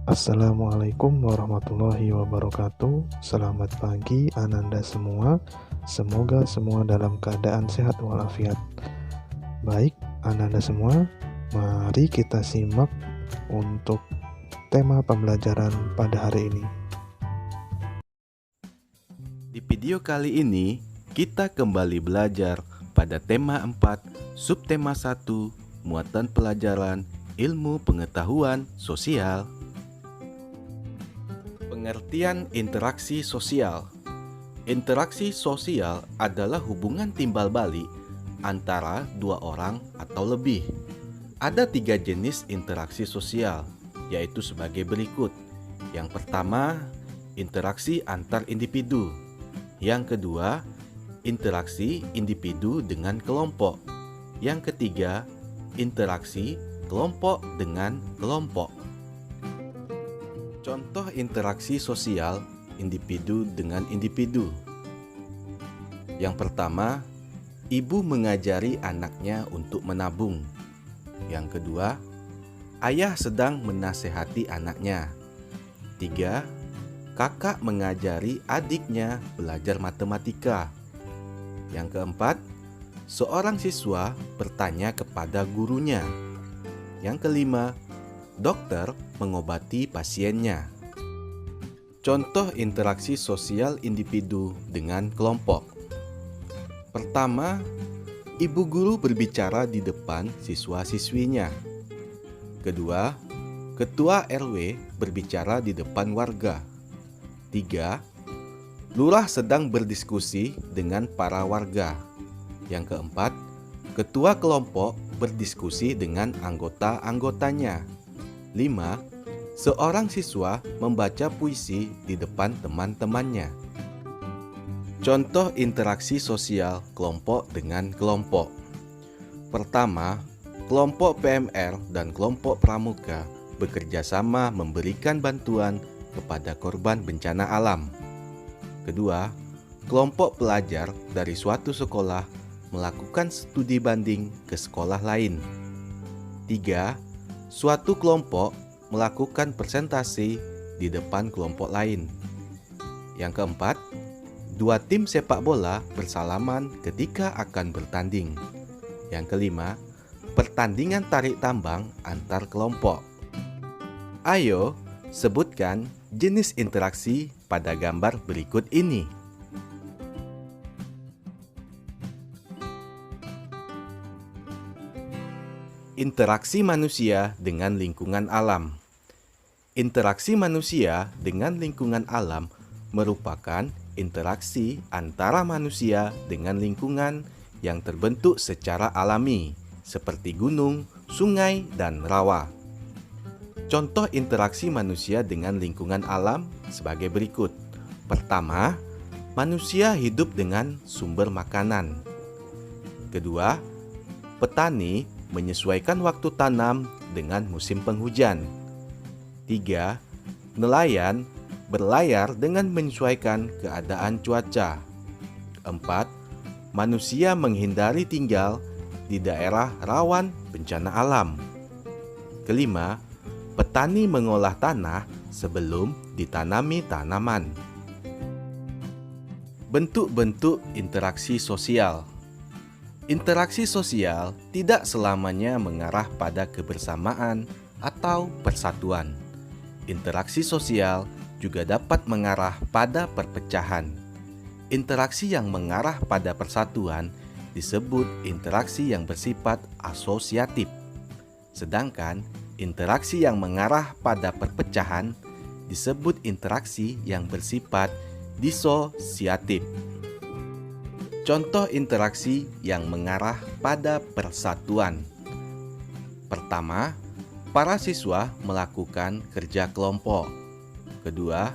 Assalamualaikum warahmatullahi wabarakatuh. Selamat pagi Ananda semua. Semoga semua dalam keadaan sehat walafiat. Baik, Ananda semua, mari kita simak untuk tema pembelajaran pada hari ini. Di video kali ini, kita kembali belajar pada tema 4, subtema 1, muatan pelajaran ilmu pengetahuan sosial. Pengertian interaksi sosial. Interaksi sosial adalah hubungan timbal balik antara dua orang atau lebih. Ada 3 jenis interaksi sosial, yaitu sebagai berikut. Yang pertama, interaksi antar individu. Yang kedua, interaksi individu dengan kelompok. Yang ketiga, interaksi kelompok dengan kelompok. Contoh interaksi sosial individu dengan individu. Yang pertama, ibu mengajari anaknya untuk menabung. Yang kedua, ayah sedang menasehati anaknya. 3. Kakak mengajari adiknya belajar matematika. Yang keempat, seorang siswa bertanya kepada gurunya. Yang kelima, dokter mengobati pasiennya. Contoh interaksi sosial individu dengan kelompok. Pertama, ibu guru berbicara di depan siswa-siswinya. Kedua, ketua RW berbicara di depan warga. 3. Lurah sedang berdiskusi dengan para warga. Yang keempat, ketua kelompok berdiskusi dengan anggota-anggotanya. 5. Seorang siswa membaca puisi di depan teman-temannya. Contoh interaksi sosial kelompok dengan kelompok. Pertama, kelompok PMR dan kelompok pramuka bekerja sama memberikan bantuan kepada korban bencana alam. Kedua, kelompok pelajar dari suatu sekolah melakukan studi banding ke sekolah lain. 3. Suatu kelompok melakukan presentasi di depan kelompok lain. Yang keempat, 2 tim sepak bola bersalaman ketika akan bertanding. Yang kelima, pertandingan tarik tambang antar kelompok. Ayo, sebutkan jenis interaksi pada gambar berikut ini. Interaksi manusia dengan lingkungan alam. Interaksi manusia dengan lingkungan alam merupakan interaksi antara manusia dengan lingkungan yang terbentuk secara alami, seperti gunung, sungai, dan rawa. Contoh interaksi manusia dengan lingkungan alam sebagai berikut. Pertama, manusia hidup dengan sumber makanan. Kedua, petani menyesuaikan waktu tanam dengan musim penghujan. 3. Nelayan berlayar dengan menyesuaikan keadaan cuaca. 4. Manusia menghindari tinggal di daerah rawan bencana alam. Kelima, petani mengolah tanah sebelum ditanami tanaman. Bentuk-bentuk interaksi sosial. Interaksi sosial tidak selamanya mengarah pada kebersamaan atau persatuan. Interaksi sosial juga dapat mengarah pada perpecahan. Interaksi yang mengarah pada persatuan disebut interaksi yang bersifat asosiatif. Sedangkan interaksi yang mengarah pada perpecahan disebut interaksi yang bersifat disosiatif. Contoh interaksi yang mengarah pada persatuan. Pertama, para siswa melakukan kerja kelompok. Kedua,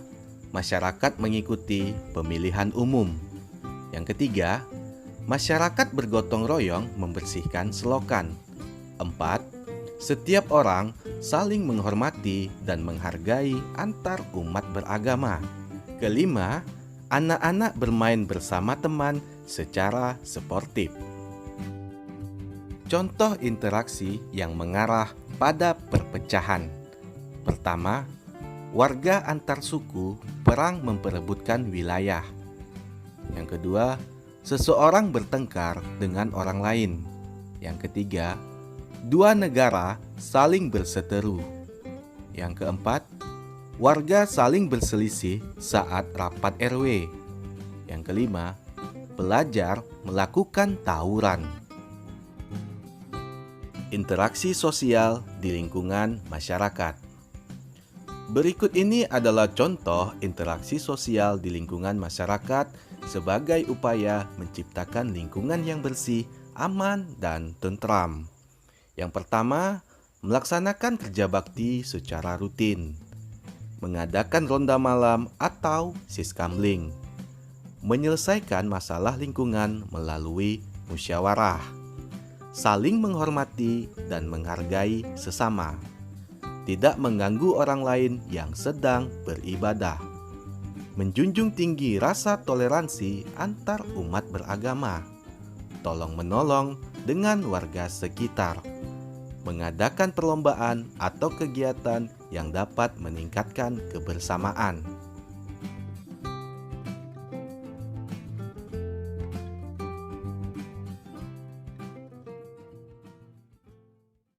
masyarakat mengikuti pemilihan umum. Yang ketiga, masyarakat bergotong royong membersihkan selokan. 4. Setiap orang saling menghormati dan menghargai antar umat beragama. Kelima, anak-anak bermain bersama teman secara sportif. Contoh interaksi yang mengarah pada perpecahan. Pertama, warga antar suku perang memperebutkan wilayah. Yang kedua, seseorang bertengkar dengan orang lain. Yang ketiga, dua negara saling berseteru. Yang keempat, warga saling berselisih saat rapat RW. Yang kelima, pelajar melakukan tawuran. Interaksi sosial di lingkungan masyarakat. Berikut ini adalah contoh interaksi sosial di lingkungan masyarakat sebagai upaya menciptakan lingkungan yang bersih, aman, dan tentram. Yang pertama, melaksanakan kerja bakti secara rutin, mengadakan ronda malam atau siskamling, menyelesaikan masalah lingkungan melalui musyawarah, saling menghormati dan menghargai sesama, tidak mengganggu orang lain yang sedang beribadah, menjunjung tinggi rasa toleransi antar umat beragama, tolong-menolong dengan warga sekitar, mengadakan perlombaan atau kegiatan yang dapat meningkatkan kebersamaan.